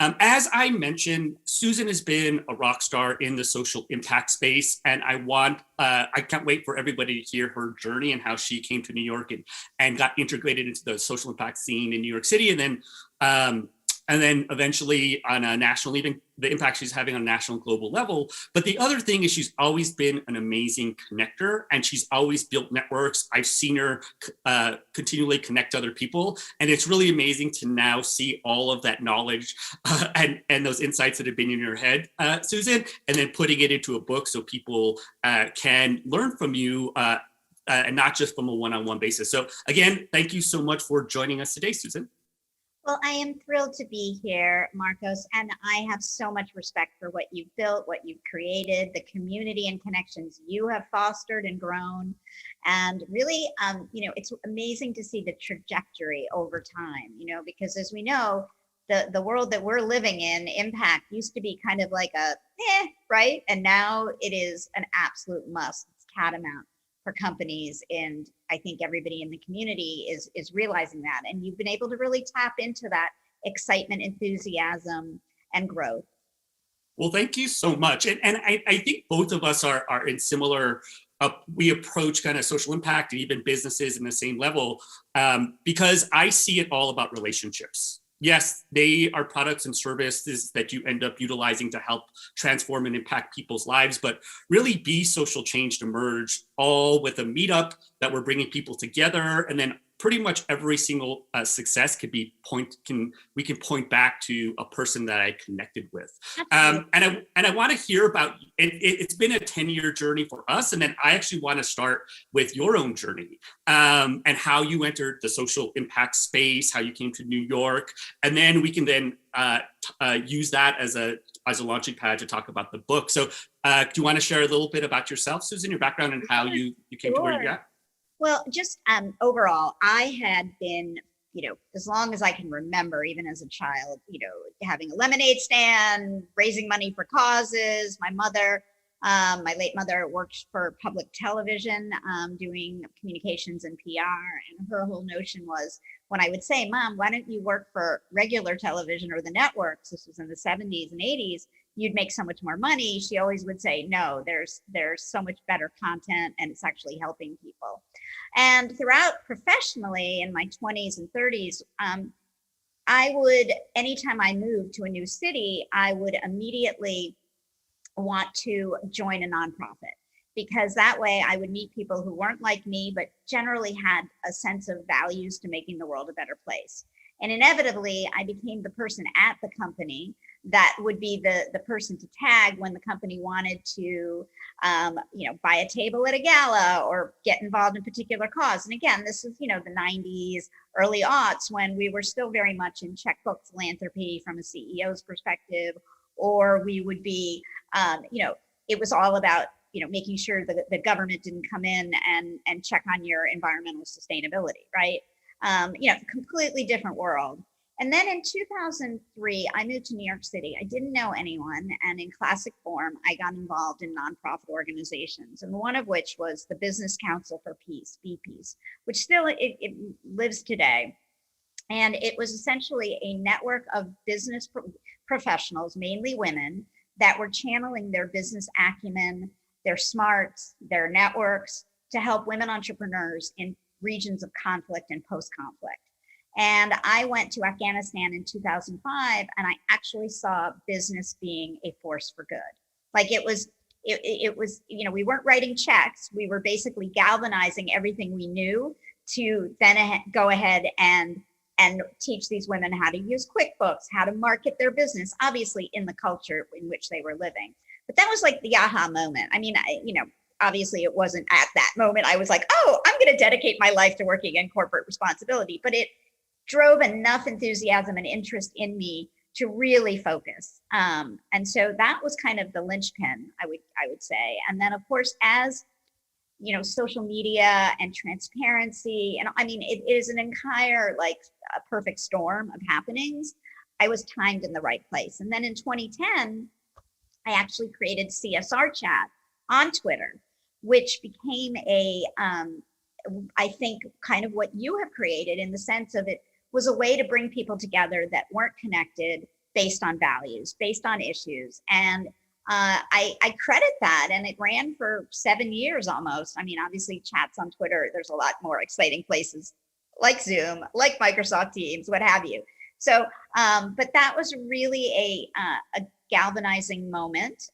As I mentioned, Susan has been a rock star in the social impact space, and I can't wait for everybody to hear her journey and how she came to New York and got integrated into the social impact scene in New York City, and then eventually on a national, even the impact she's having on a national and global level. But the other thing is she's always been an amazing connector, and she's always built networks. I've seen her continually connect other people, and it's really amazing to now see all of that knowledge and those insights that have been in your head, Susan, and then putting it into a book so people can learn from you and not just from a one-on-one basis. So again, thank you so much for joining us today, Susan. Well, I am thrilled to be here, Marcos, and I have so much respect for what you've built, what you've created, the community and connections you have fostered and grown. And really, it's amazing to see the trajectory over time, because as we know, the world that we're living in, impact used to be kind of like right? And now it is an absolute must. It's catamount for companies, and I think everybody in the community is realizing that, and you've been able to really tap into that excitement, enthusiasm, and growth. Well, thank you so much. And I think both of us are in similar, we approach kind of social impact and even businesses in the same level, because I see it all about relationships. Yes, they are products and services that you end up utilizing to help transform and impact people's lives, but really be social change to merge, all with a meetup that we're bringing people together, and then pretty much every single success we can point back to a person that I connected with. And I want to hear about it's been a 10-year journey for us, and then I actually want to start with your own journey and how you entered the social impact space, how you came to New York, and then we can then use that as a launching pad to talk about the book. So do you want to share a little bit about yourself, Susan, your background and how you came to where you're at? Well, just overall, I had been, as long as I can remember, even as a child, having a lemonade stand, raising money for causes. My late mother worked for public television, doing communications and PR. And her whole notion was, when I would say, Mom, why don't you work for regular television or the networks? This was in the 70s and 80s. You'd make so much more money. She always would say, no, there's so much better content, and it's actually helping people. And throughout professionally in my 20s and 30s, I would, anytime I moved to a new city, I would immediately want to join a nonprofit, because that way I would meet people who weren't like me, but generally had a sense of values to making the world a better place. And inevitably, I became the person at the company that would be the person to tag when the company wanted to, buy a table at a gala or get involved in a particular cause. And again, this is, the 90s, early aughts, when we were still very much in checkbook philanthropy from a CEO's perspective, or we would be, it was all about, making sure that the government didn't come in and check on your environmental sustainability, right? Completely different world. And then in 2003, I moved to New York City. I didn't know anyone. And in classic form, I got involved in nonprofit organizations, and one of which was the Business Council for Peace, BPeace, which still it lives today. And it was essentially a network of business professionals, mainly women, that were channeling their business acumen, their smarts, their networks to help women entrepreneurs in regions of conflict and post-conflict. And I went to Afghanistan in 2005, and I actually saw business being a force for good. Like it was, we weren't writing checks. We were basically galvanizing everything we knew to then go ahead and teach these women how to use QuickBooks, how to market their business, obviously in the culture in which they were living. But that was like the aha moment. I mean, obviously it wasn't at that moment I was like, oh, I'm going to dedicate my life to working in corporate responsibility. But it drove enough enthusiasm and interest in me to really focus. And so that was kind of the linchpin, I would say. And then, of course, as social media and transparency, and I mean, it is an entire, like, a perfect storm of happenings. I was timed in the right place. And then in 2010, I actually created CSR Chat on Twitter, which became I think, kind of what you have created, in the sense of it was a way to bring people together that weren't connected, based on values, based on issues. And I credit that. And it ran for 7 years almost. I mean, obviously chats on Twitter, there's a lot more exciting places like Zoom, like Microsoft Teams, what have you. So, but that was really a galvanizing moment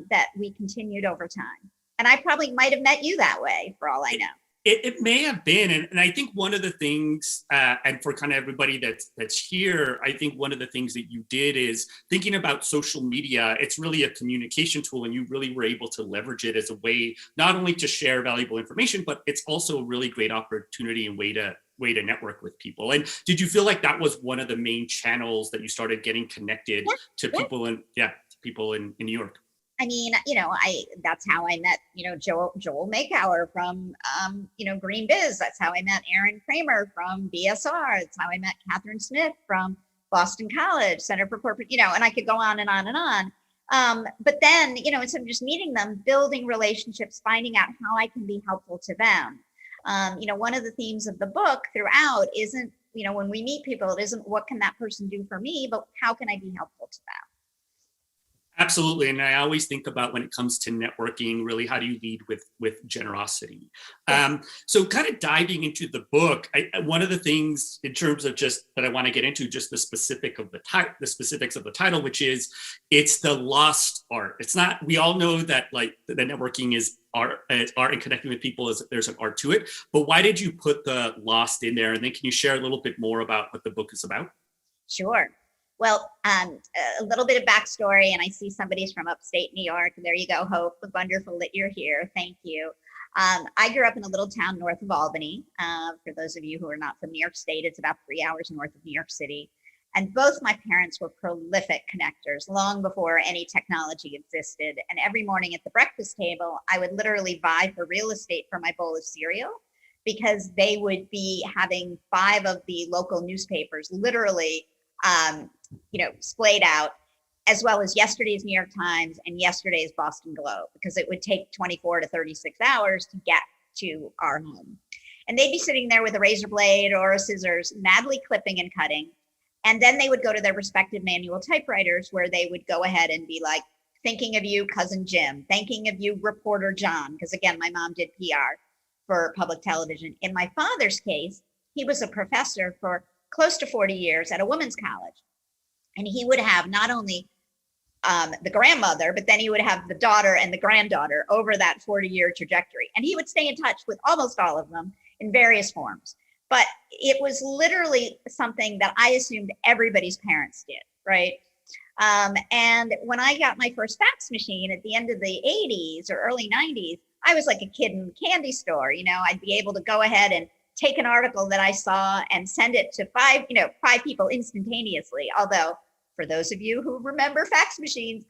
that we continued over time. And I probably might have met you that way, for all I know. It may have been, and I think one of the things, and for kind of everybody that's here, I think one of the things that you did is thinking about social media. It's really a communication tool, and you really were able to leverage it as a way not only to share valuable information, but it's also a really great opportunity and way to network with people. And did you feel like that was one of the main channels that you started getting connected to people in New York? I mean, that's how I met, Joel Makauer from, Green Biz. That's how I met Aaron Kramer from BSR. That's how I met Catherine Smith from Boston College, Center for Corporate, and I could go on and on and on. But then, instead of just meeting them, building relationships, finding out how I can be helpful to them. One of the themes of the book throughout isn't, when we meet people, it isn't what can that person do for me, but how can I be helpful to them? Absolutely. And I always think about when it comes to networking, really, how do you lead with generosity? So kind of diving into the book, one of the things in terms of just that I want to get into just the specifics of the title, which is it's the lost art. It's not, we all know that like the networking is art and connecting with people there's an art to it, but why did you put the lost in there? And then can you share a little bit more about what the book is about? Sure. Well, a little bit of backstory, and I see somebody's from upstate New York. There you go, Hope. Wonderful that you're here. Thank you. I grew up in a little town north of Albany. For those of you who are not from New York State, it's about 3 hours north of New York City. And both my parents were prolific connectors long before any technology existed. And every morning at the breakfast table, I would literally vie for real estate for my bowl of cereal because they would be having 5 of the local newspapers literally splayed out, as well as yesterday's New York Times and yesterday's Boston Globe, because it would take 24 to 36 hours to get to our home. And they'd be sitting there with a razor blade or a scissors, madly clipping and cutting. And then they would go to their respective manual typewriters where they would go ahead and be like, thinking of you, cousin Jim, thinking of you, reporter John, because again, my mom did PR for public television. In my father's case, he was a professor for close to 40 years at a women's college. And he would have not only the grandmother, but then he would have the daughter and the granddaughter over that 40-year trajectory. And he would stay in touch with almost all of them in various forms. But it was literally something that I assumed everybody's parents did, right? And when I got my first fax machine at the end of the 80s or early 90s, I was like a kid in a candy store. I'd be able to go ahead and take an article that I saw and send it to 5 people instantaneously. Although for those of you who remember fax machines,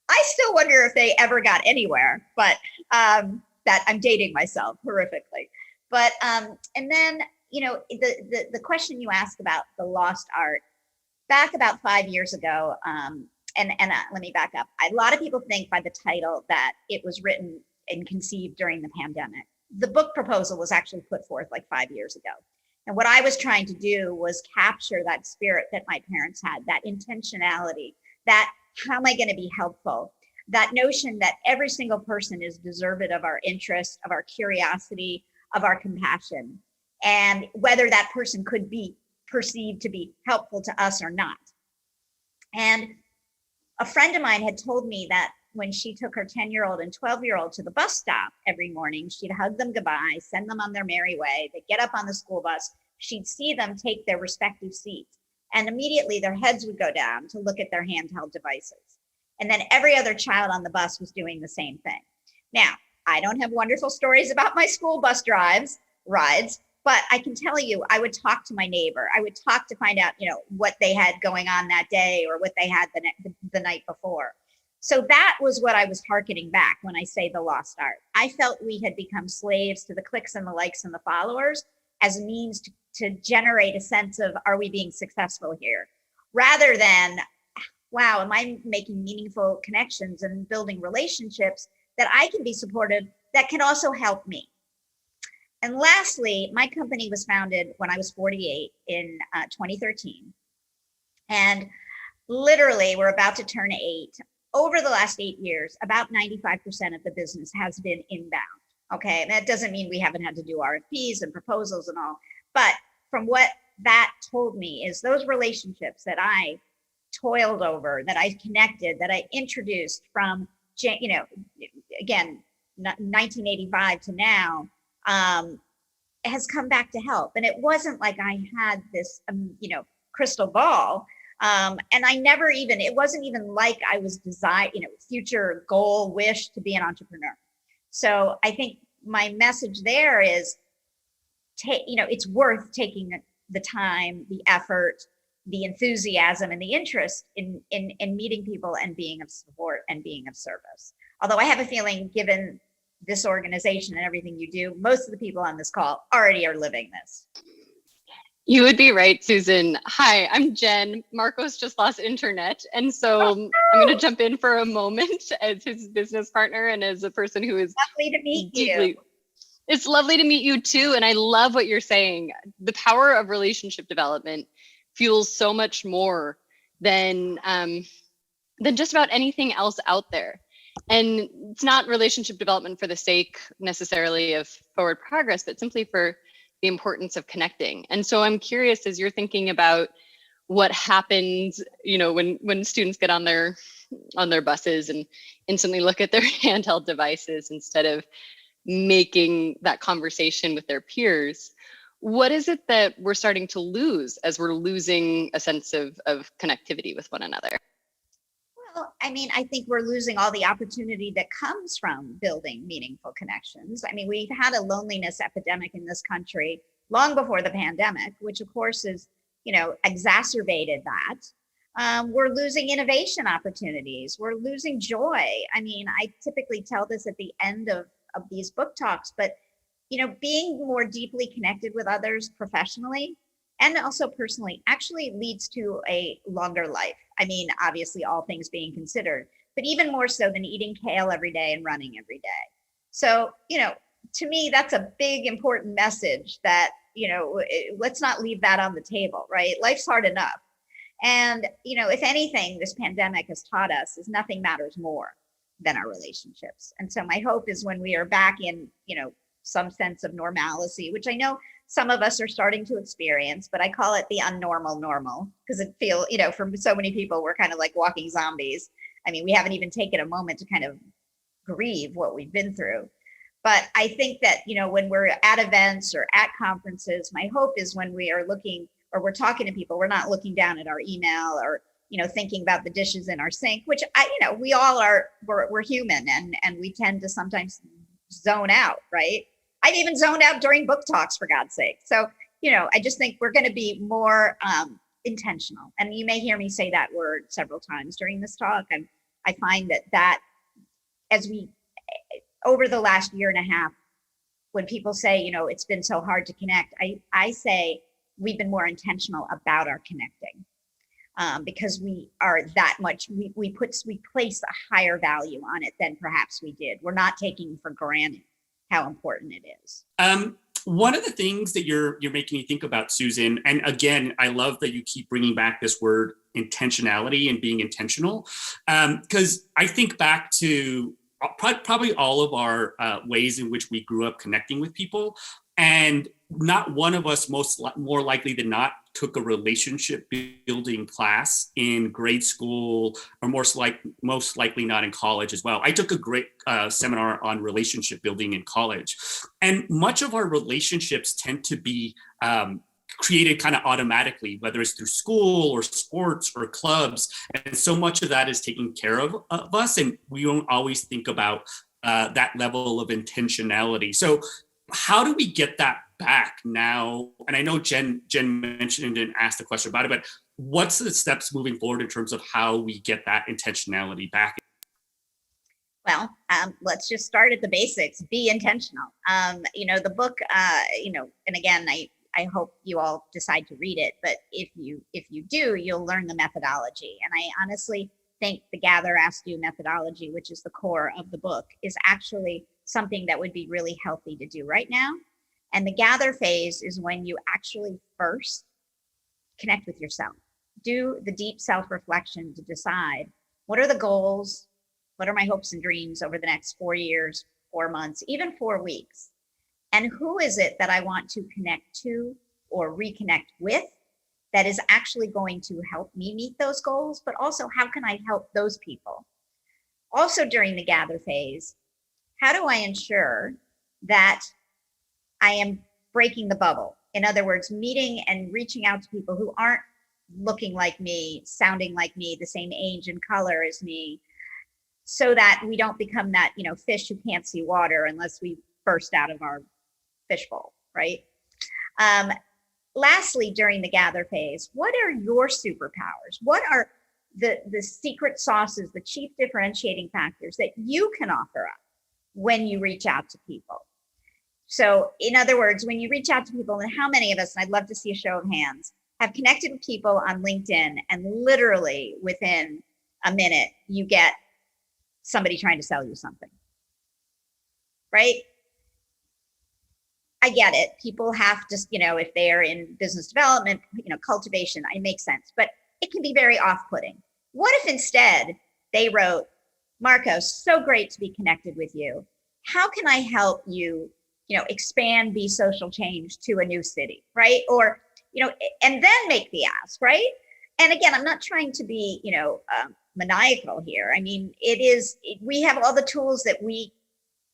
I still wonder if they ever got anywhere, but that I'm dating myself horrifically. But, and then, the question you asked about the lost art, back about 5 years ago, and let me back up. A lot of people think by the title that it was written and conceived during the pandemic. The book proposal was actually put forth like 5 years ago. And what I was trying to do was capture that spirit that my parents had, that intentionality, that how am I going to be helpful? That notion that every single person is deserving of our interest, of our curiosity, of our compassion, and whether that person could be perceived to be helpful to us or not. And a friend of mine had told me that when she took her 10-year-old and 12-year-old to the bus stop every morning, she'd hug them goodbye, send them on their merry way. They'd get up on the school bus. She'd see them take their respective seats. And immediately their heads would go down to look at their handheld devices. And then every other child on the bus was doing the same thing. Now, I don't have wonderful stories about my school bus rides, but I can tell you, I would talk to my neighbor. I would talk to find out, what they had going on that day or what they had the night before. So that was what I was hearkening back when I say the lost art. I felt we had become slaves to the clicks and the likes and the followers as a means to generate a sense of, are we being successful here? Rather than, wow, am I making meaningful connections and building relationships that I can be supportive that can also help me? And lastly, my company was founded when I was 48 in 2013. And literally, we're about to turn 8. Over the last 8 years, about 95% of the business has been inbound. Okay. And that doesn't mean we haven't had to do RFPs and proposals and all. But from what that told me is those relationships that I toiled over, that I connected, that I introduced from, again, 1985 to now, has come back to help. And it wasn't like I had this, crystal ball. And I never even, it wasn't even like I was future goal, wish to be an entrepreneur. So I think my message there is, it's worth taking the time, the effort, the enthusiasm, and the interest in meeting people and being of support and being of service. Although I have a feeling, given this organization and everything you do, most of the people on this call already are living this. You would be right, Susan. Hi, I'm Jen. Marcos just lost internet. And so I'm going to jump in for a moment as his business partner and as a person who is lovely to meet you. It's lovely to meet you too. And I love what you're saying. The power of relationship development fuels so much more than just about anything else out there. And it's not relationship development for the sake necessarily of forward progress, but simply for the importance of connecting. And so I'm curious, as you're thinking about what happens, when students get on their buses and instantly look at their handheld devices instead of making that conversation with their peers, what is it that we're starting to lose as we're losing a sense of connectivity with one another? Well, I think we're losing all the opportunity that comes from building meaningful connections. We've had a loneliness epidemic in this country long before the pandemic, which of course is, exacerbated that. We're losing innovation opportunities. We're losing joy. I typically tell this at the end of these book talks, but, being more deeply connected with others professionally and also personally actually leads to a longer life. Obviously, all things being considered, but even more so than eating kale every day and running every day. So, to me, that's a big, important message that, let's not leave that on the table, right? Life's hard enough. And, if anything, this pandemic has taught us is nothing matters more than our relationships. And so my hope is when we are back in, some sense of normalcy, which I know some of us are starting to experience, but I call it the unnormal normal because it feels, for so many people, we're kind of like walking zombies. We haven't even taken a moment to kind of grieve what we've been through. But I think that, when we're at events or at conferences, my hope is when we are looking or we're talking to people, we're not looking down at our email or, thinking about the dishes in our sink, which we all are, we're human and we tend to sometimes zone out, right? I've even zoned out during book talks, for God's sake. So, I just think we're going to be more intentional. And you may hear me say that word several times during this talk. And I find that as we, over the last year and a half, when people say, it's been so hard to connect, I say we've been more intentional about our connecting because we are that much, we place a higher value on it than perhaps we did. We're not taking for granted how important it is. One of the things that you're making me think about, Susan, and again, I love that you keep bringing back this word intentionality and being intentional, because I think back to probably all of our ways in which we grew up connecting with people, and not one of us more likely than not took a relationship building class in grade school, or most likely not in college as well. I took a great seminar on relationship building in college, and much of our relationships tend to be created kind of automatically, whether it's through school or sports or clubs, and so much of that is taken care of us, and we don't always think about that level of intentionality. So how do we get that back now? And I know Jen mentioned and asked the question about it, but what's the steps moving forward in terms of how we get that intentionality back? Well, let's just start at the basics. Be intentional. The book, and again, I hope you all decide to read it, but if you do, you'll learn the methodology. And I honestly think the Gather, Ask, Do methodology, which is the core of the book, is actually something that would be really healthy to do right now. And the gather phase is when you actually first connect with yourself. do the deep self-reflection to decide what are the goals, what are my hopes and dreams over the next 4 years, 4 months, even 4 weeks, and who is it that I want to connect to or reconnect with that is actually going to help me meet those goals, but also how can I help those people? Also during the gather phase, how do I ensure that I am breaking the bubble? In other words, meeting and reaching out to people who aren't looking like me, sounding like me, the same age and color as me, so that we don't become that, fish who can't see water unless we burst out of our fishbowl, right? Lastly, during the gather phase, what are your superpowers? What are the secret sauces, the chief differentiating factors that you can offer up when you reach out to people? So in other words, when you reach out to people, and how many of us, and I'd love to see a show of hands, have connected with people on LinkedIn and literally within a minute, you get somebody trying to sell you something, right? I get it. People have to, if they are in business development, cultivation, it makes sense, but it can be very off-putting. What if instead they wrote, Marco, so great to be connected with you. How can I help you, expand Be Social Change to a new city, right? Or, and then make the ask, right? And again, I'm not trying to be, maniacal here. I mean, we have all the tools that we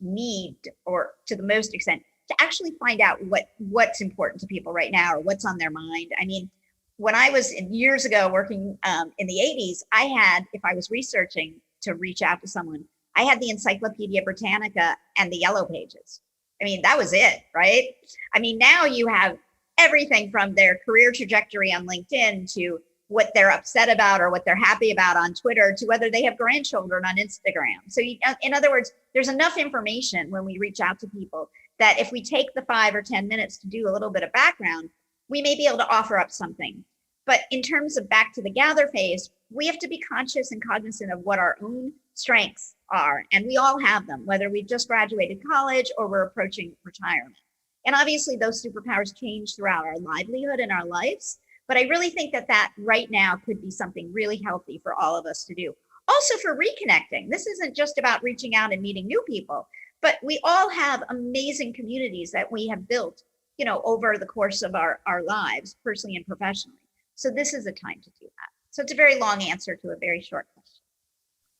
need, or to the most extent, to actually find out what's important to people right now or what's on their mind. I mean, when I was years ago working in the 80s, I had, if I was researching to reach out to someone, I had the Encyclopedia Britannica and the Yellow Pages. I mean, that was it, right? I mean, now you have everything from their career trajectory on LinkedIn to what they're upset about or what they're happy about on Twitter to whether they have grandchildren on Instagram. So in other words, there's enough information when we reach out to people that if we take the 5 or 10 minutes to do a little bit of background, we may be able to offer up something. But in terms of back to the gather phase, we have to be conscious and cognizant of what our own strengths are. And we all have them, whether we've just graduated college or we're approaching retirement. And obviously those superpowers change throughout our livelihood and our lives. But I really think that right now could be something really healthy for all of us to do. Also for reconnecting. This isn't just about reaching out and meeting new people, but we all have amazing communities that we have built, over the course of our lives, personally and professionally. So this is a time to do that. So it's a very long answer to a very short question.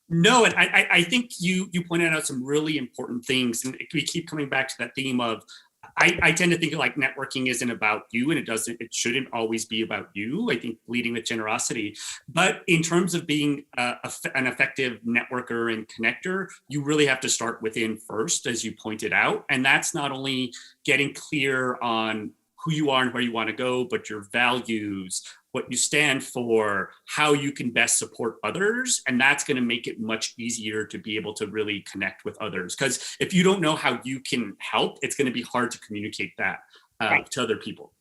No, and I think you pointed out some really important things, and we keep coming back to that theme of, I tend to think like networking isn't about you, and it shouldn't always be about you. I think leading with generosity, but in terms of being an effective networker and connector, you really have to start within first, as you pointed out. And that's not only getting clear on who you are and where you want to go, but your values, what you stand for, how you can best support others. And that's going to make it much easier to be able to really connect with others. Because if you don't know how you can help, it's going to be hard to communicate that to other people.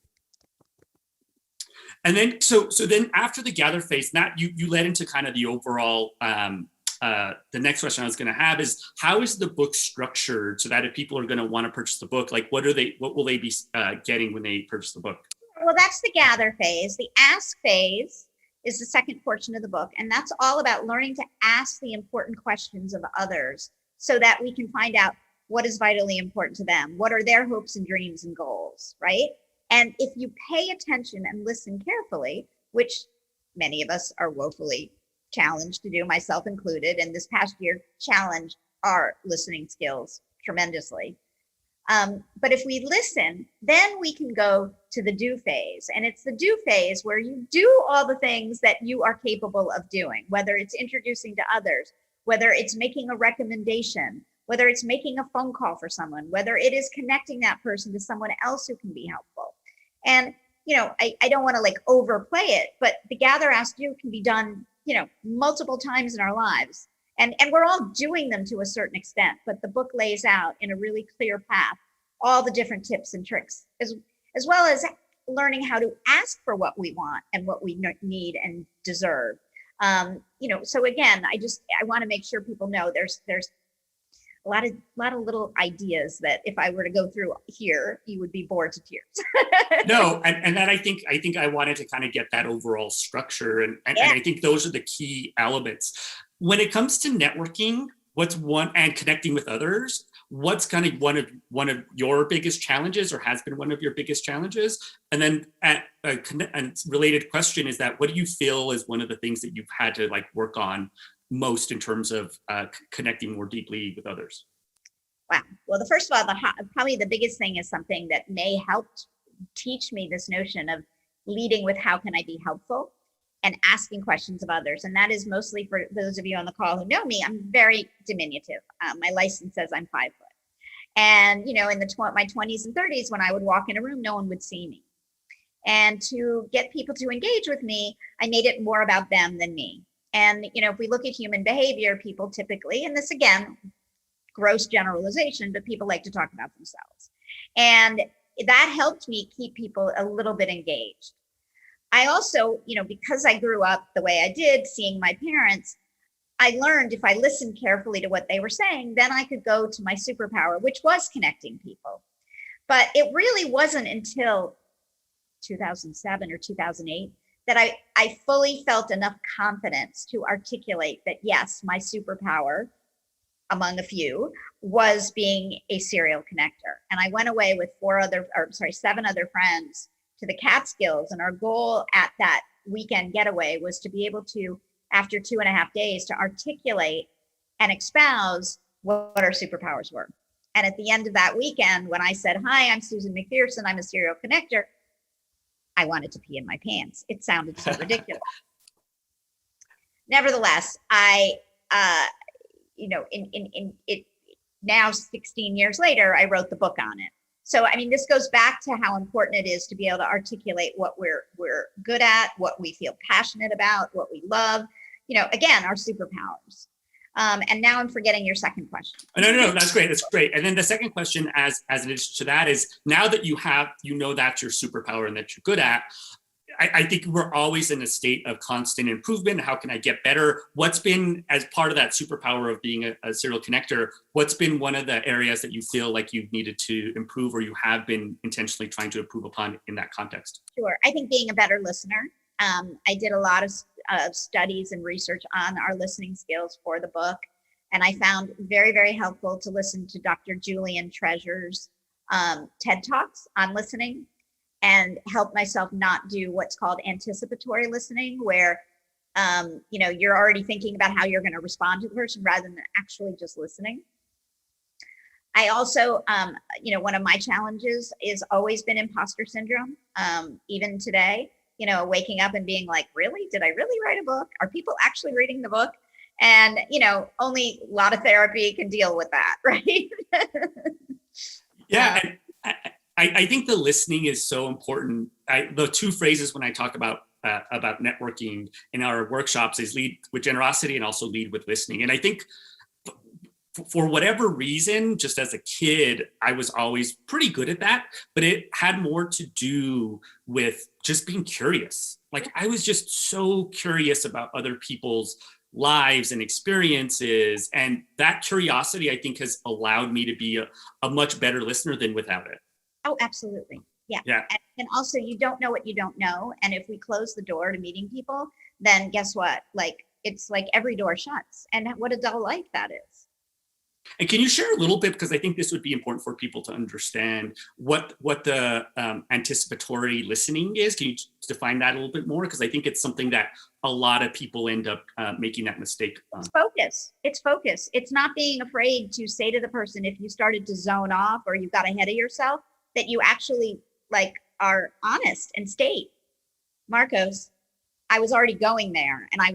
And then, so then after the gather phase, that you led into kind of the overall, the next question I was going to have is, how is the book structured so that if people are going to want to purchase the book, like what will they be getting when they purchase the book? Well, that's the gather phase. The ask phase is the second portion of the book. And that's all about learning to ask the important questions of others so that we can find out what is vitally important to them. What are their hopes and dreams and goals, right? And if you pay attention and listen carefully, which many of us are woefully challenged to do, myself included, and this past year challenged our listening skills tremendously. But if we listen, then we can go to the do phase. And it's the do phase where you do all the things that you are capable of doing, whether it's introducing to others, whether it's making a recommendation, whether it's making a phone call for someone, whether it is connecting that person to someone else who can be helpful. And, I don't want to like overplay it, but the gather, ask, do can be done, multiple times in our lives. And we're all doing them to a certain extent, but the book lays out in a really clear path all the different tips and tricks, as well as learning how to ask for what we want and what we need and deserve. So again, I want to make sure people know there's a lot of little ideas that if I were to go through here, you would be bored to tears. No, and that I think I wanted to kind of get that overall structure, and Yeah. I think those are the key elements when it comes to networking. What's one and connecting with others? What's kind of one of your biggest challenges, or has been one of your biggest challenges? And then a related question is that what do you feel is one of the things that you've had to like work on most in terms of connecting more deeply with others? Wow. Well, first of all, probably the biggest thing is something that may help teach me this notion of leading with how can I be helpful and asking questions of others. And that is mostly for those of you on the call who know me, I'm very diminutive. My license says I'm 5 foot. And, in my 20s and 30s, when I would walk in a room, no one would see me. And to get people to engage with me, I made it more about them than me. And, if we look at human behavior, people typically, and this again, gross generalization, but people like to talk about themselves. And that helped me keep people a little bit engaged. I also, because I grew up the way I did, seeing my parents, I learned if I listened carefully to what they were saying, then I could go to my superpower, which was connecting people. But it really wasn't until 2007 or 2008 that I fully felt enough confidence to articulate that, yes, my superpower, among a few, was being a serial connector. And I went away with 7 other friends to the Catskills. And our goal at that weekend getaway was to be able to, after 2.5 days, to articulate and espouse what our superpowers were. And at the end of that weekend, when I said, "Hi, I'm Susan Mcpherson, I'm a serial connector," I wanted to pee in my pants. It sounded so ridiculous. Nevertheless, now 16 years later, I wrote the book on it. So, this goes back to how important it is to be able to articulate what we're good at, what we feel passionate about, what we love, again, our superpowers. And now I'm forgetting your second question. No, that's great. That's great. And then the second question, as an addition to that, is now that that's your superpower and that you're good at, I think we're always in a state of constant improvement. How can I get better? What's been, as part of that superpower of being a serial connector, what's been one of the areas that you feel like you've needed to improve, or you have been intentionally trying to improve upon in that context? Sure. I think being a better listener. I did a lot of studies and research on our listening skills for the book. And I found very, very helpful to listen to Dr. Julian Treasure's TED Talks on listening, and help myself not do what's called anticipatory listening, where you're already thinking about how you're going to respond to the person rather than actually just listening. I also, one of my challenges is always been imposter syndrome. Even today, waking up and being like, really, did I really write a book? Are people actually reading the book? And, only a lot of therapy can deal with that, right? Yeah. I think the listening is so important. The 2 phrases when I talk about networking in our workshops is lead with generosity and also lead with listening. And I think for whatever reason, just as a kid, I was always pretty good at that, but it had more to do with just being curious. Like, I was just so curious about other people's lives and experiences. And that curiosity, I think, has allowed me to be a much better listener than without it. Oh, absolutely. Yeah. And also, you don't know what you don't know. And if we close the door to meeting people, then guess what? It's like every door shuts. And what a dull life that is. And can you share a little bit, because I think this would be important for people to understand what the anticipatory listening is? Can you define that a little bit more? Because I think it's something that a lot of people end up making that mistake. It's focus. It's focus. It's not being afraid to say to the person, if you started to zone off or you got ahead of yourself, that you actually are honest and state, Marcos, I was already going there and I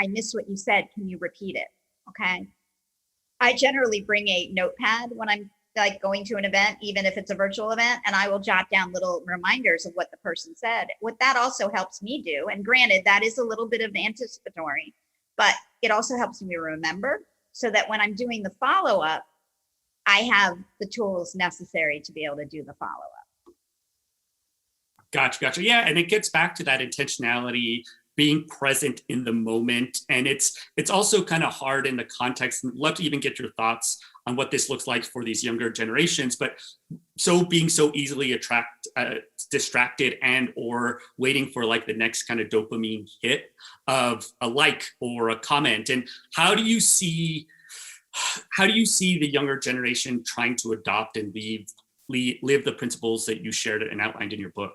missed what you said. Can you repeat it? Okay. I generally bring a notepad when I'm going to an event, even if it's a virtual event, and I will jot down little reminders of what the person said. What that also helps me do, and granted, that is a little bit of anticipatory, but it also helps me remember, so that when I'm doing the follow-up, I have the tools necessary to be able to do the follow-up. Gotcha. Yeah, and it gets back to that intentionality being present in the moment. And it's also kind of hard in the context. I'd love to even get your thoughts on what this looks like for these younger generations, but being so easily distracted and or waiting for like the next kind of dopamine hit of a like or a comment. And how do you see the younger generation trying to adopt and live the principles that you shared and outlined in your book?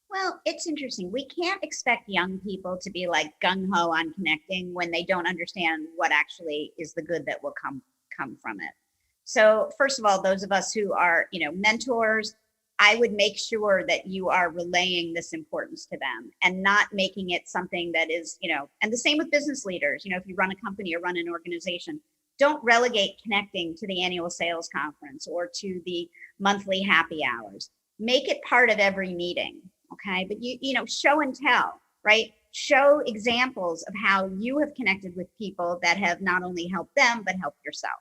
Well, it's interesting. We can't expect young people to be like gung-ho on connecting when they don't understand what actually is the good that will come from it. So first of all, those of us who are, mentors, I would make sure that you are relaying this importance to them and not making it something that is, and the same with business leaders. If you run a company or run an organization, don't relegate connecting to the annual sales conference or to the monthly happy hours. Make it part of every meeting. Okay. But show and tell, right? Show examples of how you have connected with people that have not only helped them, but helped yourself.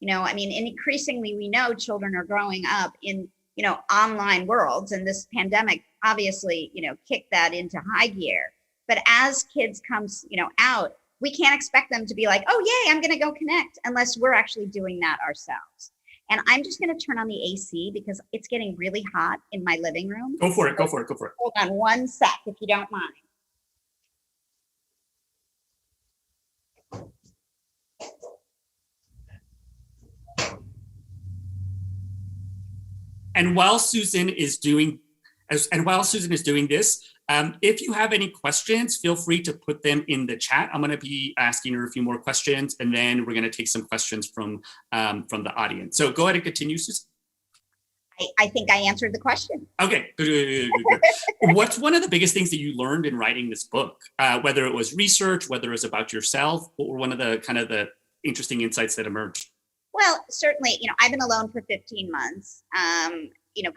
And increasingly we know children are growing up in, online worlds, and this pandemic obviously, kicked that into high gear. But as kids come, out, we can't expect them to be like, oh, yay, I'm going to go connect, unless we're actually doing that ourselves. And I'm just going to turn on the AC because it's getting really hot in my living room. Go for it. Hold on one sec, if you don't mind. And while Susan is doing this, if you have any questions, feel free to put them in the chat. I'm going to be asking her a few more questions, and then we're going to take some questions from the audience. So go ahead and continue, Susan. I think I answered the question. Okay, good. What's one of the biggest things that you learned in writing this book? Whether it was research, whether it was about yourself, what were one of the kind of the interesting insights that emerged? Well, certainly, I've been alone for 15 months,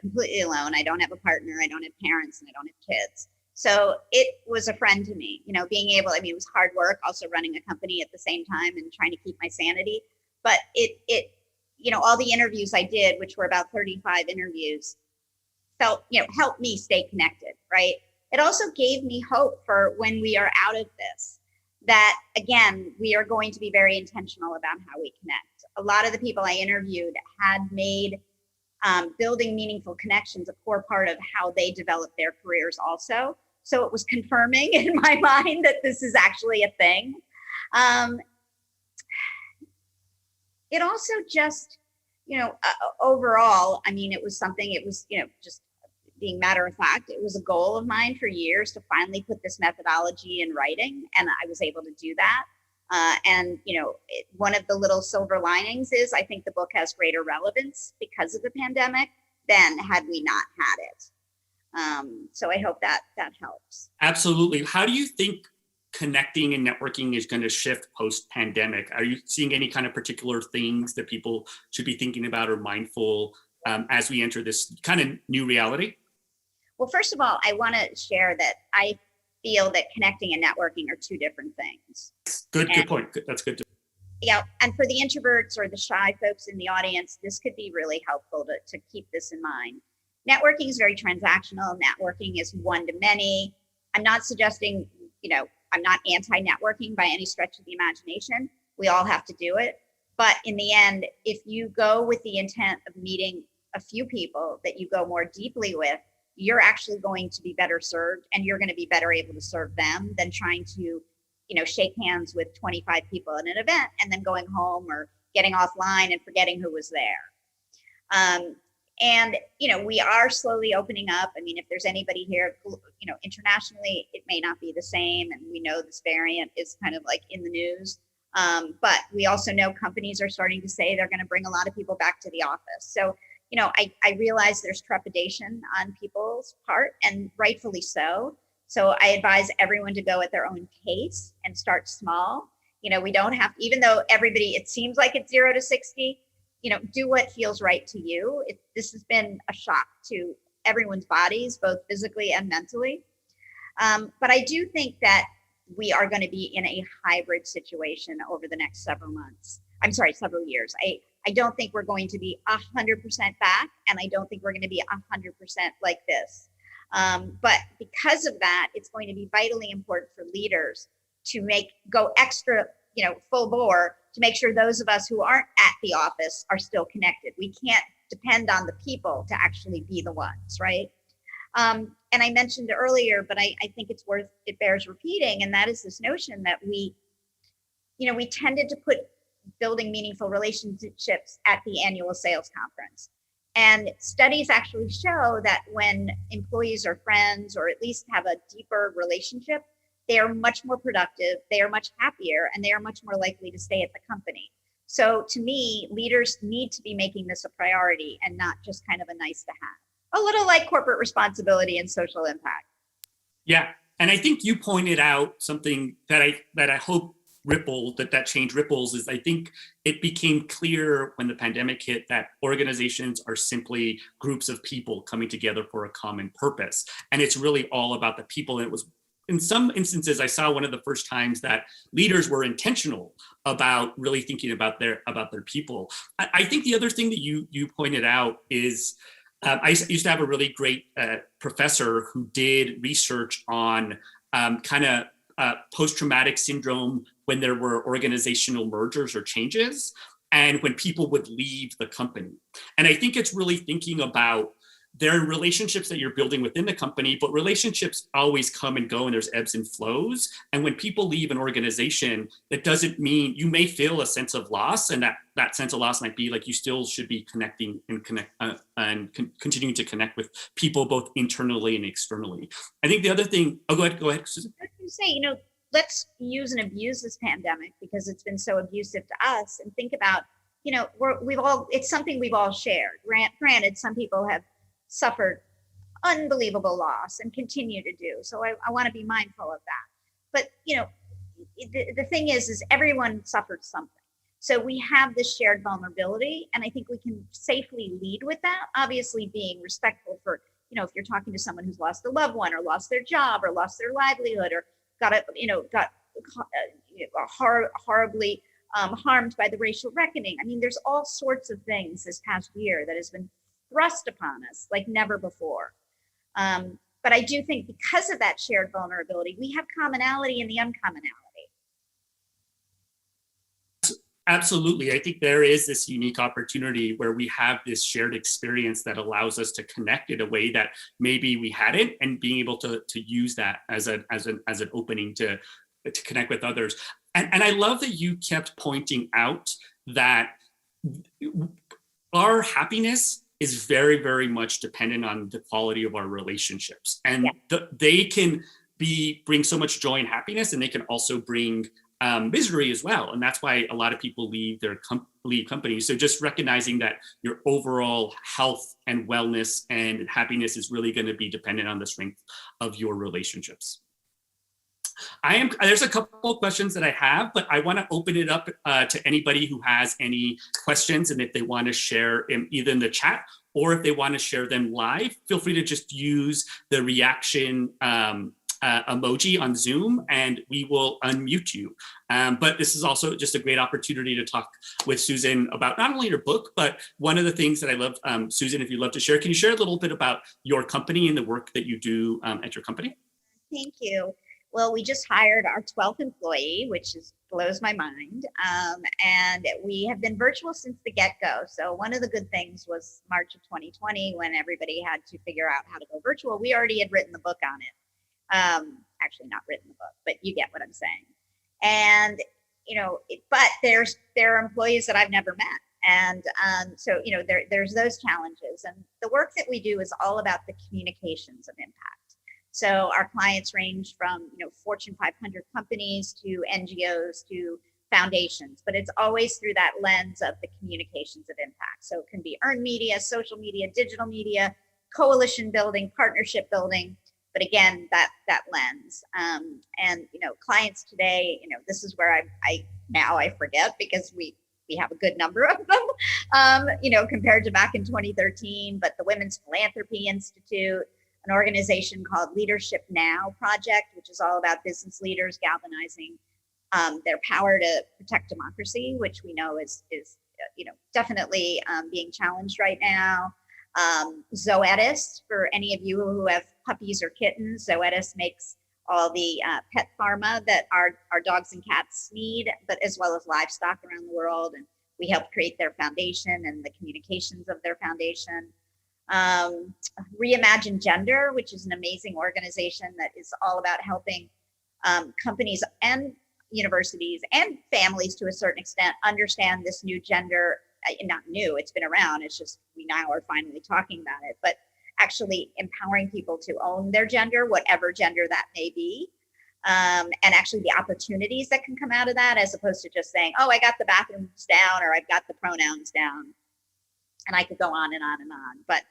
completely alone. I don't have a partner, I don't have parents, and I don't have kids. So it was a friend to me, being able, it was hard work, also running a company at the same time and trying to keep my sanity. But it all the interviews I did, which were about 35 interviews, helped me stay connected, right? It also gave me hope for when we are out of this, that again, we are going to be very intentional about how we connect. A lot of the people I interviewed had made building meaningful connections a core part of how they developed their careers also. So it was confirming in my mind that this is actually a thing. It also just, overall, it was something, just being matter of fact, it was a goal of mine for years to finally put this methodology in writing, and I was able to do that. One of the little silver linings is I think the book has greater relevance because of the pandemic than had we not had it. So I hope that helps. Absolutely. How do you think connecting and networking is going to shift post-pandemic? Are you seeing any kind of particular things that people should be thinking about or mindful as we enter this kind of new reality? Well, first of all, I want to share that I feel that connecting and networking are two different things. Good point. That's good. Yeah, and for the introverts or the shy folks in the audience, this could be really helpful to keep this in mind. Networking is very transactional. Networking is one to many. I'm not suggesting, I'm not anti-networking by any stretch of the imagination. We all have to do it. But in the end, if you go with the intent of meeting a few people that you go more deeply with, you're actually going to be better served, and you're going to be better able to serve them than trying to, shake hands with 25 people at an event and then going home or getting offline and forgetting who was there. And, we are slowly opening up. If there's anybody here, internationally, it may not be the same. And we know this variant is kind of like in the news. But we also know companies are starting to say they're going to bring a lot of people back to the office. So, I realize there's trepidation on people's part, and rightfully so. So I advise everyone to go at their own pace and start small. We don't have, even though it seems like it's 0 to 60, do what feels right to you. This has been a shock to everyone's bodies, both physically and mentally. But I do think that we are going to be in a hybrid situation over the next several years. I don't think we're going to be 100% back, and I don't think we're going to be 100% like this. But because of that, it's going to be vitally important for leaders to go extra, full bore to make sure those of us who aren't at the office are still connected. We can't depend on the people to actually be the ones, right? And I mentioned earlier, but I think it bears repeating, and that is this notion that we tended to put building meaningful relationships at the annual sales conference. And studies actually show that when employees are friends or at least have a deeper relationship, they are much more productive, they are much happier, and they are much more likely to stay at the company. So to me, leaders need to be making this a priority and not just kind of a nice to have. A little like corporate responsibility and social impact. Yeah. And I think you pointed out something that I hope that change ripples is I think it became clear when the pandemic hit that organizations are simply groups of people coming together for a common purpose. And it's really all about the people. And it was, in some instances, I saw one of the first times that leaders were intentional about really thinking about their people. I think the other thing that you pointed out is I used to have a really great professor who did research on post-traumatic syndrome when there were organizational mergers or changes and when people would leave the company. And I think it's really thinking about there are relationships that you're building within the company, but relationships always come and go and there's ebbs and flows. And when people leave an organization, that doesn't mean you may feel a sense of loss, and that sense of loss might be like you still should be connecting and continuing to connect with people both internally and externally. I think the other thing, go ahead, Susan. I was going to say, let's use and abuse this pandemic because it's been so abusive to us, and think about, it's something we've all shared. Granted, some people have suffered unbelievable loss and continue to do. So I want to be mindful of that. But, the thing is everyone suffered something. So we have this shared vulnerability, and I think we can safely lead with that, obviously being respectful for, if you're talking to someone who's lost a loved one or lost their job or lost their livelihood or got horribly harmed by the racial reckoning. I mean, there's all sorts of things this past year that has been thrust upon us like never before. But I do think because of that shared vulnerability, we have commonality in the uncommonality. Absolutely. I think there is this unique opportunity where we have this shared experience that allows us to connect in a way that maybe we hadn't, and being able to use that as an opening to connect with others. And I love that you kept pointing out that our happiness is very, very much dependent on the quality of our relationships. And they can bring so much joy and happiness, and they can also bring misery as well. And that's why a lot of people leave companies. So just recognizing that your overall health and wellness and happiness is really going to be dependent on the strength of your relationships. There's a couple of questions that I have, but I want to open it up to anybody who has any questions, and if they want to share either in the chat or if they want to share them live, feel free to just use the reaction emoji on Zoom and we will unmute you. But this is also just a great opportunity to talk with Susan about not only your book, but one of the things that I love, Susan, if you'd love to share, can you share a little bit about your company and the work that you do at your company? Thank you. Well, we just hired our 12th employee, which blows my mind. And we have been virtual since the get-go. So one of the good things was March of 2020, when everybody had to figure out how to go virtual. We already had written the book on it. Actually not written the book, but you get what I'm saying. And, but there are employees that I've never met. And so, there's those challenges. And the work that we do is all about the communications of impact. So our clients range from, Fortune 500 companies to NGOs to foundations, but it's always through that lens of the communications of impact. So it can be earned media, social media, digital media, coalition building, partnership building, but again, that lens. And, clients today, this is where I forget because we have a good number of them, compared to back in 2013, but the Women's Philanthropy Institute, an organization called Leadership Now Project, which is all about business leaders galvanizing their power to protect democracy, which we know is definitely being challenged right now. Zoetis, for any of you who have puppies or kittens. Zoetis makes all the pet pharma that our dogs and cats need, but as well as livestock around the world. And we help create their foundation and the communications of their foundation. Reimagine Gender, which is an amazing organization that is all about helping companies and universities and families to a certain extent understand this new gender. Not new, it's been around, it's just we now are finally talking about it, but actually empowering people to own their gender, whatever gender that may be, and actually the opportunities that can come out of that, as opposed to just saying, oh, I got the bathrooms down, or I've got the pronouns down, and I could go on and on and on. But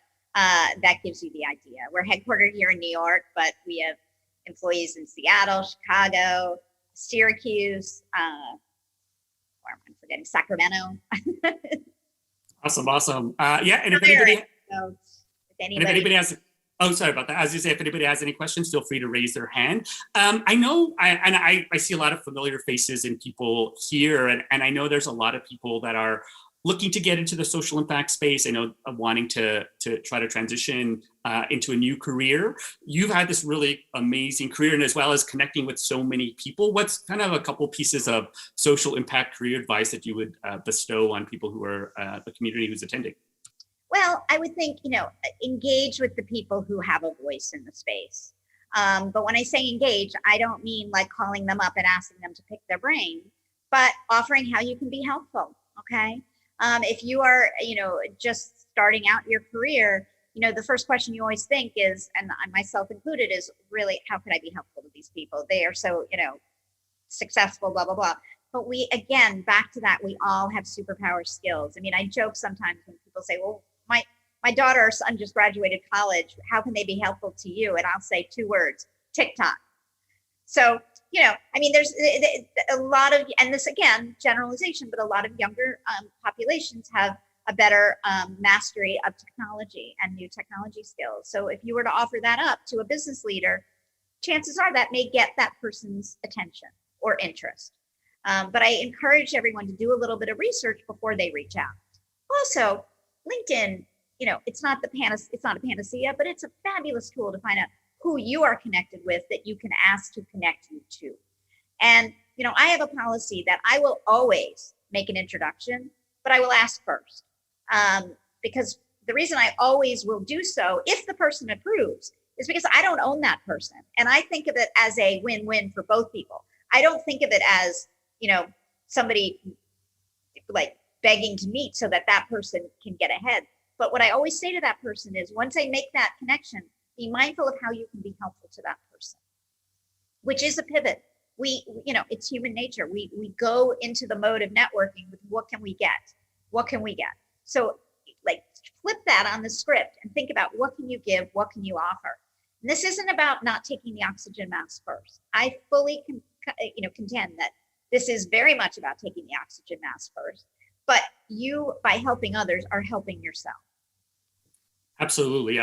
that gives you the idea. We're headquartered here in New York, but we have employees in Seattle, Chicago, Syracuse, or I'm forgetting, Sacramento. Awesome. Yeah, and if anybody, so if anybody has, oh, sorry about that. As you say, if anybody has any questions, feel free to raise their hand. I know, I see a lot of familiar faces and people here, and I know there's a lot of people that are looking to get into the social impact space. I know wanting to try to transition into a new career. You've had this really amazing career, and as well as connecting with so many people. What's kind of a couple pieces of social impact career advice that you would bestow on people who are the community who's attending? Well, I would think, engage with the people who have a voice in the space. But when I say engage, I don't mean like calling them up and asking them to pick their brain, but offering how you can be helpful, okay? If you are, just starting out your career, the first question you always think is, and myself included, is really, how could I be helpful to these people? They are so, successful, blah, blah, blah. But we, again, back to that, we all have superpower skills. I mean, I joke sometimes when people say, well, my daughter or son just graduated college. How can they be helpful to you? And I'll say 2 words, TikTok. So, there's a lot of, and this again, generalization, but a lot of younger populations have a better mastery of technology and new technology skills. So if you were to offer that up to a business leader, chances are that may get that person's attention or interest. But I encourage everyone to do a little bit of research before they reach out. Also, LinkedIn, it's not a panacea, but it's a fabulous tool to find out who you are connected with that you can ask to connect you to. And, I have a policy that I will always make an introduction, but I will ask first. Because the reason I always will do so, if the person approves, is because I don't own that person. And I think of it as a win-win for both people. I don't think of it as, somebody like begging to meet so that that person can get ahead. But what I always say to that person is, once I make that connection, be mindful of how you can be helpful to that person, which is a pivot. It's human nature. We go into the mode of networking with what can we get? What can we get? So like flip that on the script and think about, what can you give? What can you offer? And this isn't about not taking the oxygen mask first. I fully contend that this is very much about taking the oxygen mask first, but you, by helping others, are helping yourself. Absolutely.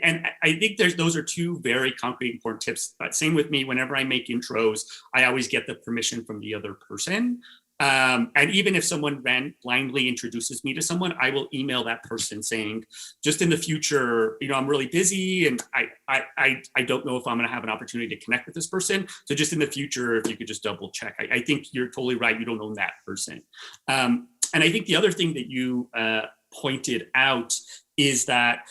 And I think those are 2 very concrete, important tips. But same with me, whenever I make intros, I always get the permission from the other person. And even if someone blindly introduces me to someone, I will email that person saying, just in the future, I'm really busy and I don't know if I'm going to have an opportunity to connect with this person. So just in the future, if you could just double check. I think you're totally right. You don't own that person. And I think the other thing that you pointed out is that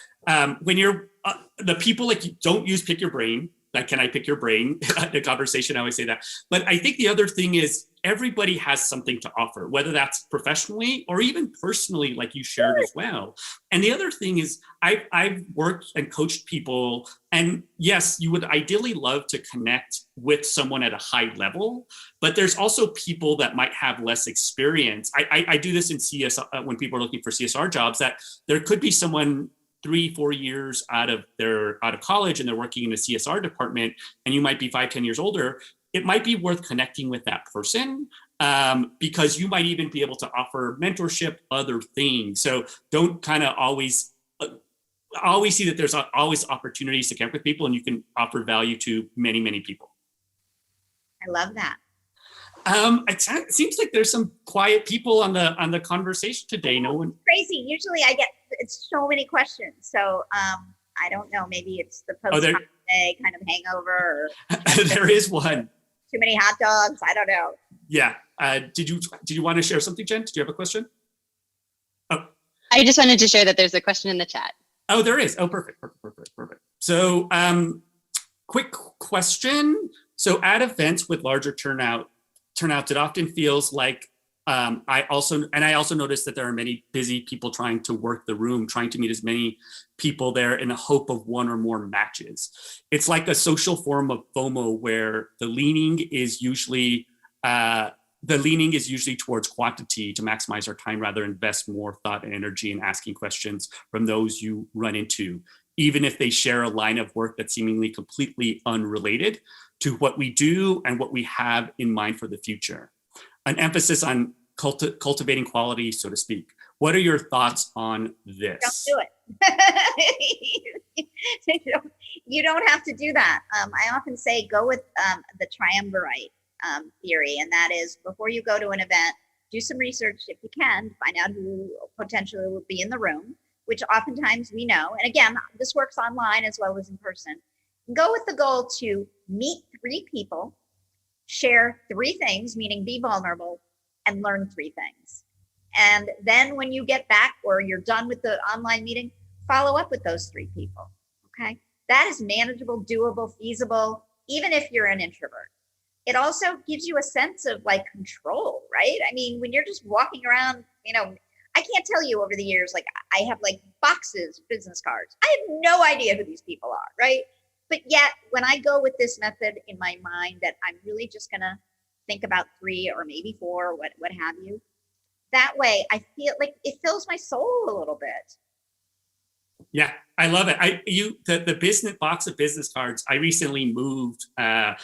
when you're the people, like, you don't use pick your brain, like, can I pick your brain? The conversation, I always say that. But I think the other thing is, everybody has something to offer, whether that's professionally or even personally, like you shared as well. And the other thing is, I've worked and coached people, and yes, you would ideally love to connect with someone at a high level, but there's also people that might have less experience. I do this in CSR when people are looking for CSR jobs, that there could be someone 3-4 years out of college and they're working in the CSR department, and you might be 5-10 years older. It might be worth connecting with that person because you might even be able to offer mentorship, other things. So don't kind of always see that there's always opportunities to connect with people, and you can offer value to many, many people. I love that. It seems like there's some quiet people on the conversation today. No one. Crazy. Usually I get so many questions. So I don't know. Maybe it's the post day kind of hangover, or There is one. too many hot dogs. I don't know. Yeah. Did you want to share something, Jen? Did you have a question? Oh, I just wanted to share that there's a question in the chat. oh, there is. Oh, perfect. So, quick question. So at events with larger turnouts, it often feels like I also noticed that there are many busy people trying to work the room, trying to meet as many people there in the hope of one or more matches. It's like a social form of FOMO where the leaning is usually towards quantity to maximize our time rather than invest more thought and energy in asking questions from those you run into, even if they share a line of work that's seemingly completely unrelated to what we do and what we have in mind for the future. An emphasis on cultivating quality, so to speak. What are your thoughts on this? Don't do it. You don't have to do that. I often say go with the triumvirate theory, and that is before you go to an event, do some research if you can, find out who potentially will be in the room, which oftentimes we know. And again, this works online as well as in person. Go with the goal to meet 3 people, share 3 things, meaning be vulnerable, and learn 3 things. And then when you get back or you're done with the online meeting, follow up with those 3 people. Okay. That is manageable, doable, feasible, even if you're an introvert. It also gives you a sense of like control, right? I mean, when you're just walking around, I can't tell you over the years, like I have like boxes of business cards. I have no idea who these people are, right? But yet when I go with this method in my mind that I'm really just gonna think about 3 or maybe 4, what have you, that way I feel like it fills my soul a little bit. Yeah, I love it. The business box of business cards. I recently moved and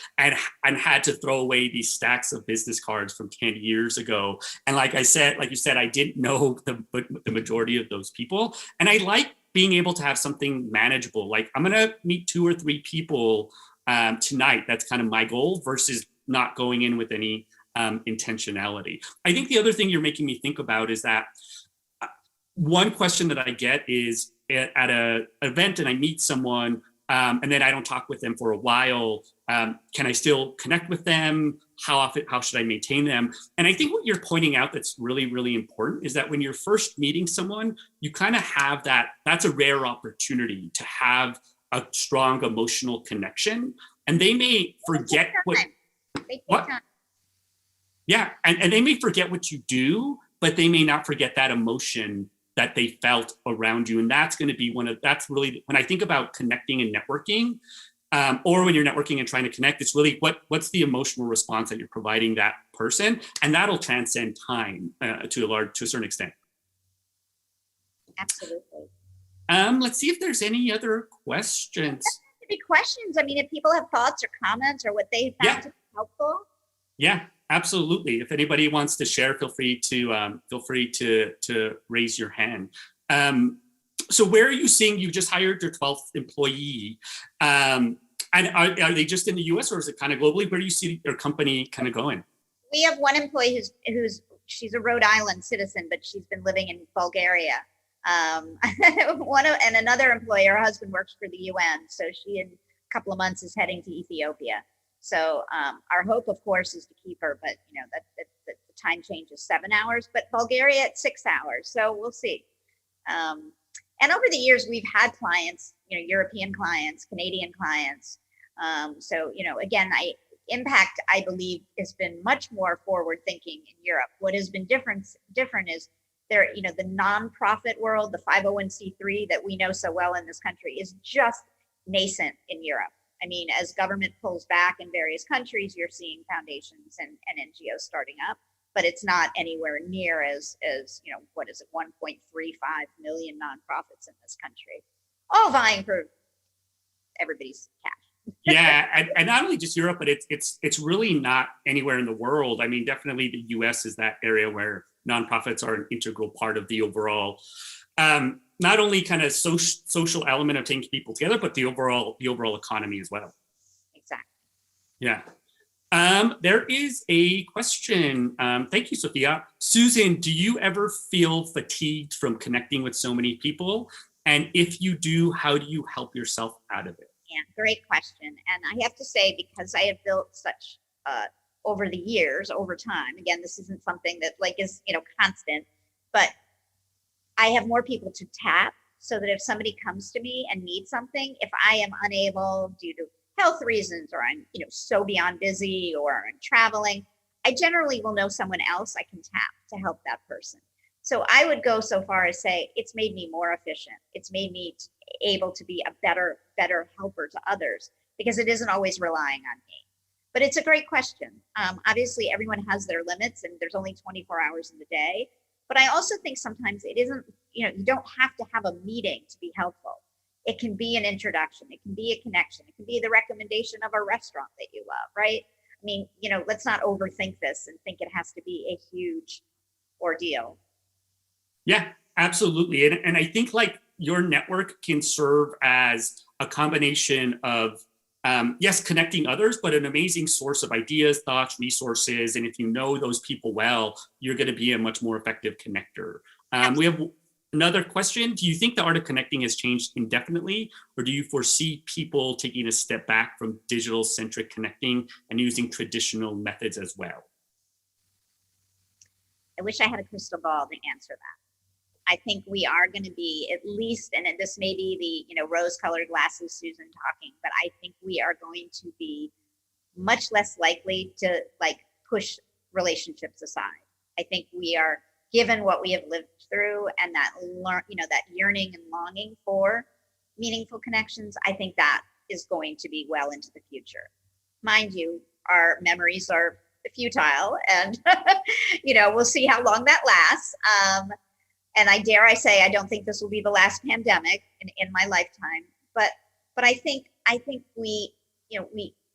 had to throw away these stacks of business cards from 10 years ago. And like you said, I didn't know the majority of those people. And I like being able to have something manageable. Like I'm gonna meet 2 or 3 people tonight. That's kind of my goal versus not going in with any intentionality. I think the other thing you're making me think about is that one question that I get is at an event and I meet someone and then I don't talk with them for a while. Can I still connect with them? How should I maintain them? And I think what you're pointing out that's really, really important is that when you're first meeting someone, you kind of have that's a rare opportunity to have a strong emotional connection. And they may forget what. Yeah, and they may forget what you do, but they may not forget that emotion that they felt around you. And that's going to be that's really, when I think about connecting and networking, or when you're networking and trying to connect, it's really what's the emotional response that you're providing that person, and that'll transcend time to a certain extent. Absolutely. Let's see if there's any other questions. Be questions. I mean, if people have thoughts or comments or what they found to be helpful. Yeah, absolutely. If anybody wants to share, feel free to raise your hand. So where are you seeing, you just hired your 12th employee, and are they just in the US or is it kind of globally? Where do you see your company kind of going? We have one employee she's a Rhode Island citizen, but she's been living in Bulgaria. And another employee, her husband works for the UN, so she in a couple of months is heading to Ethiopia. So our hope, of course, is to keep her, but that the time change is 7 hours, but Bulgaria at 6 hours. So we'll see. And over the years, we've had clients, European clients, Canadian clients. So again, Impact, I believe, has been much more forward thinking in Europe. What has been different is there, the nonprofit world, the 501c3 that we know so well in this country is just nascent in Europe. I mean, as government pulls back in various countries, you're seeing foundations and NGOs starting up, but it's not anywhere near as what is it, 1.35 million nonprofits in this country, all vying for everybody's cash. Yeah, and not only just Europe, but it's really not anywhere in the world. I mean, definitely the US is that area where nonprofits are an integral part of the overall not only kind of social element of taking people together, but the overall economy as well. Exactly. Yeah. There is a question. Thank you, Sophia. Susan, do you ever feel fatigued from connecting with so many people? And if you do, how do you help yourself out of it? Yeah, great question. And I have to say, because I have built such over the years, over time, again, this isn't something that like is, constant, but I have more people to tap so that if somebody comes to me and needs something, if I am unable due to health reasons or I'm, so beyond busy or I'm traveling, I generally will know someone else I can tap to help that person. So I would go so far as say it's made me more efficient. It's made me able to be a better helper to others because it isn't always relying on me. But it's a great question. Obviously, everyone has their limits and there's only 24 hours in the day. But I also think sometimes it isn't, you don't have to have a meeting to be helpful. It can be an introduction. It can be a connection. It can be the recommendation of a restaurant that you love, right? I mean, let's not overthink this and think it has to be a huge ordeal. Yeah, absolutely. And I think like your network can serve as a combination of, yes, connecting others, but an amazing source of ideas, thoughts, resources. And if you know those people well, you're going to be a much more effective connector. We have another question. Do you think the art of connecting has changed indefinitely, or do you foresee people taking a step back from digital-centric connecting and using traditional methods as well? I wish I had a crystal ball to answer that. I think we are going to be at least, and this may be the rose-colored glasses Susan talking, but I think we are going to be much less likely to like push relationships aside. I think we are, given what we have lived through and that that yearning and longing for meaningful connections, I think that is going to be well into the future. Mind you, our memories are futile, and we'll see how long that lasts. And I dare I say, I don't think this will be the last pandemic in my lifetime. But I think we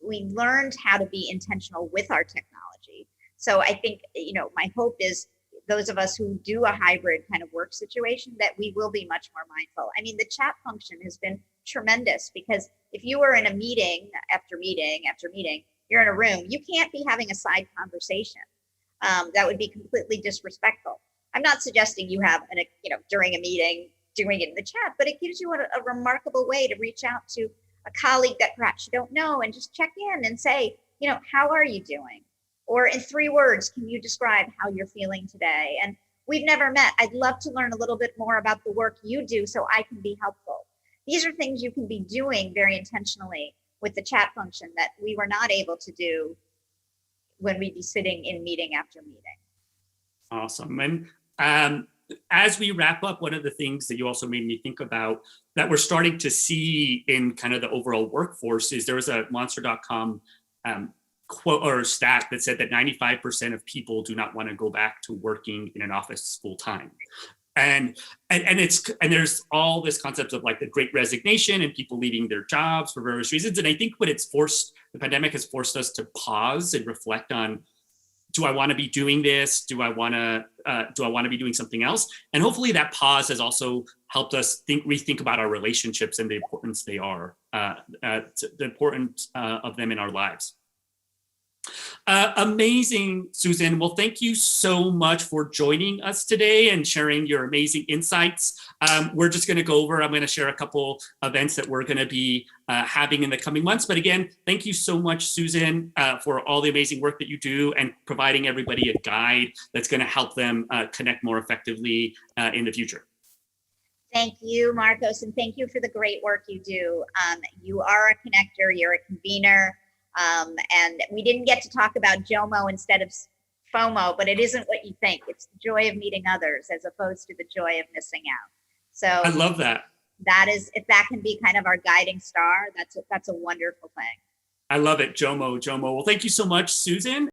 learned how to be intentional with our technology. So I think my hope is those of us who do a hybrid kind of work situation that we will be much more mindful. I mean, the chat function has been tremendous because if you were in a meeting after meeting after meeting, you're in a room, you can't be having a side conversation. That would be completely disrespectful. I'm not suggesting you have during a meeting doing it in the chat, but it gives you a remarkable way to reach out to a colleague that perhaps you don't know and just check in and say, how are you doing? Or in 3 words, can you describe how you're feeling today? And we've never met. I'd love to learn a little bit more about the work you do so I can be helpful. These are things you can be doing very intentionally with the chat function that we were not able to do when we'd be sitting in meeting after meeting. Awesome. And as we wrap up, one of the things that you also made me think about that we're starting to see in kind of the overall workforce is there was a Monster.com quote or stat that said that 95% of people do not want to go back to working in an office full time. And there's all this concept of like the great resignation and people leaving their jobs for various reasons. And I think the pandemic has forced us to pause and reflect on, do I want to be doing this? Do I want to be doing something else? And hopefully that pause has also helped us rethink about our relationships and the importance they are, the importance of them in our lives. Amazing, Susan. Well, thank you so much for joining us today and sharing your amazing insights. We're just going to go over, I'm going to share a couple events that we're going to be having in the coming months. But again, thank you so much, Susan, for all the amazing work that you do and providing everybody a guide that's going to help them connect more effectively in the future. Thank you, Marcos, and thank you for the great work you do. You are a connector, you're a convener. And we didn't get to talk about JOMO instead of FOMO, but it isn't what you think. It's the joy of meeting others as opposed to the joy of missing out. So I love that. That is, if that can be kind of our guiding star, that's a wonderful thing. I love it. JOMO. Well, thank you so much, Susan.